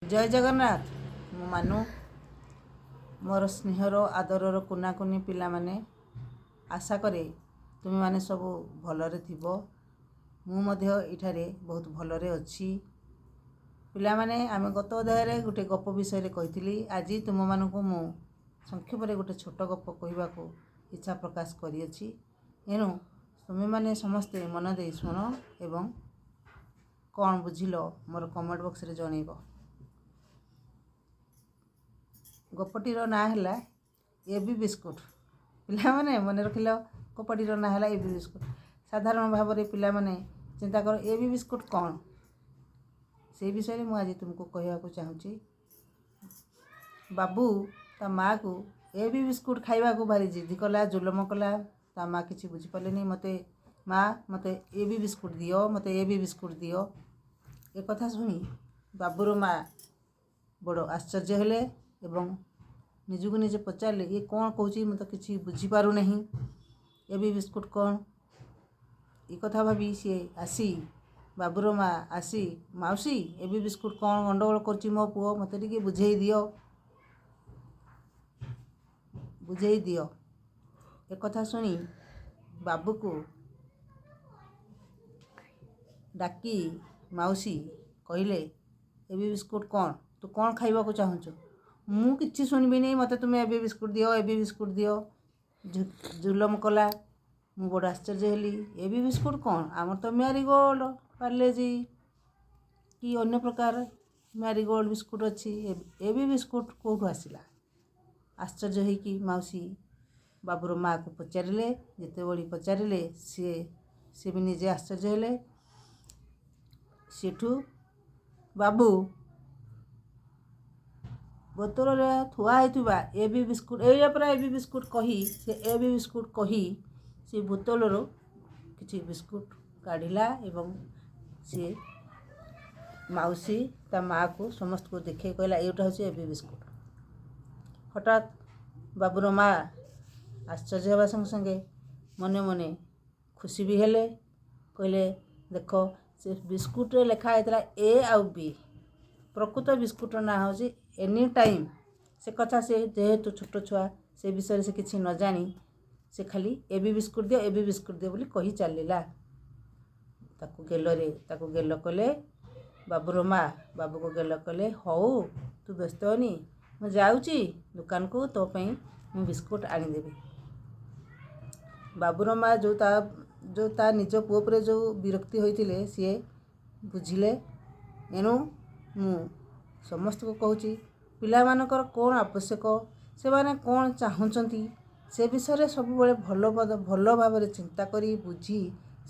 जय जगन्नाथ। मु मानु मोर स्नेहर आदरर कुना कुनी पिला माने आशा करे तुम माने सब भलरे थिबो। मु मध्य इठारे बहुत भलरे अच्छी। पिला माने आमे गत अध्याय गोटे गप विषय रे कहिथिली। आज तुम मानकु मु संक्षेप रे गोटे छोट गप कहबाकू इच्छा प्रकाश करियछि। एनु तुम माने समस्ते मन दे शुण एवं कौन बुझिलो मोर कमेंट बॉक्स रे जणैबो। गपटीर ना है एबी बिस्कुट। पिला माने मन रखिल गपटीर ना है एबी बिस्कुट। साधारण भाव में पिला माने चिंता कर एबी बिस्कुट कौन से विषय में आज तुमको कहवाक चाहूँगी। बाबू ता माँ को एबी बिस्कुट खाइबा को भारी जिद्दी कला, जुलम कला। ता माँ किसी बुझिपारे मते माँ मते एबी बिस्कुट दियो, मते एबी बिस्कुट दियो। ए कथा शुणी बाबूर माँ बड़ आश्चर्य हेले एवं निजुक निजे पचारे ये कौन कौची मत किसी बुझीपारू नहीं। एबी बिस्कुट कौन ये कथा भाभी सी आसी बाबूर माँ आसी माउसी एबी बिस्कुट कौन गंडगोल कर मो पुओ मत टिके बुझे दियो, बुझे दियो। एक कथा शुणी बाबू को डाकी माउसी कहले एबी बिस्कुट कौन तू कौन खाइबा को चाहूँ। मु किसी शुणबी नहीं, मत तुम्हें एबी बिस्कुट दियो, एबी बिस्कुट दियो। जुलम कला। मु बड़ आश्चर्य हेली एबी बिस्कुट कौन आमर तो मैरीगोल्ड, पार्लेजी कि अन्य प्रकार मैरीगोल्ड बिस्कुट अच्छी। एबी बिस्कुट कौटू आसला। आश्चर्य है कि माउसी बाबूर माँ को पचारे जिते बड़ी पचारे सी भी निजे आश्चर्य हेले। सेठू बाबू बोतल थुआ होता एबी बिस्कुट एपरा एबी बिस्कुट कही से एबी बिस्कुट कही से बोतल किसी बिस्कुट काढ़ला एवं सी माउसी ता माँ को समस्त को देखे कहला एटा हूँ एबी बिस्कुट। हठात बाबूर माँ आश्चर्य होगा संगे संगे मने मने खुशी भी हेले। कहले देख से बिस्कुट रे लेखा होता ए आउ बी, प्रकृत बिस्कुट ना हूँ एनी टाइम। से कथा से जेहेतु छोट छुआ से विषय से किसी न जानी से खाली एबी बिस्कुट दियो, एबी बिस्कुट दियो बोली कही चलला। ताकू गेल कले बाबूर माँ बाबू को गेल कले हऊ तू व्यस्त होनी मु जाऊँगी दुकान को तो पाई मु बिस्कुट आनीदेवी। बाबूर माँ जो ता निज पुओ पर जो विरक्ति होते सी बुझिले। एणु मु समस्त को कहूँ पिला मानकर कौन आवश्यक से माने कौन चाहूँगी से विषय सब भल भाव चिंता करी बुझी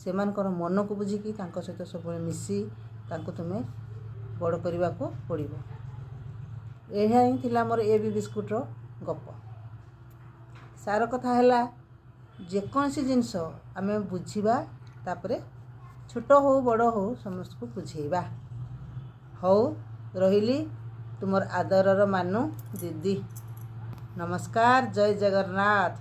से मन को बुझिकी सहित सब मिसी तुम्हें बड़ करने को पड़ो। यह ही थिला मोर एबी बिस्कुटर गप। सार कथा है जेकोसी जिनस आम बुझा तापर छोट हो बड़ हो समस्त को बुझेबा। हौ रही तुमर आदरर मानु दीदी। नमस्कार। जय जगन्नाथ।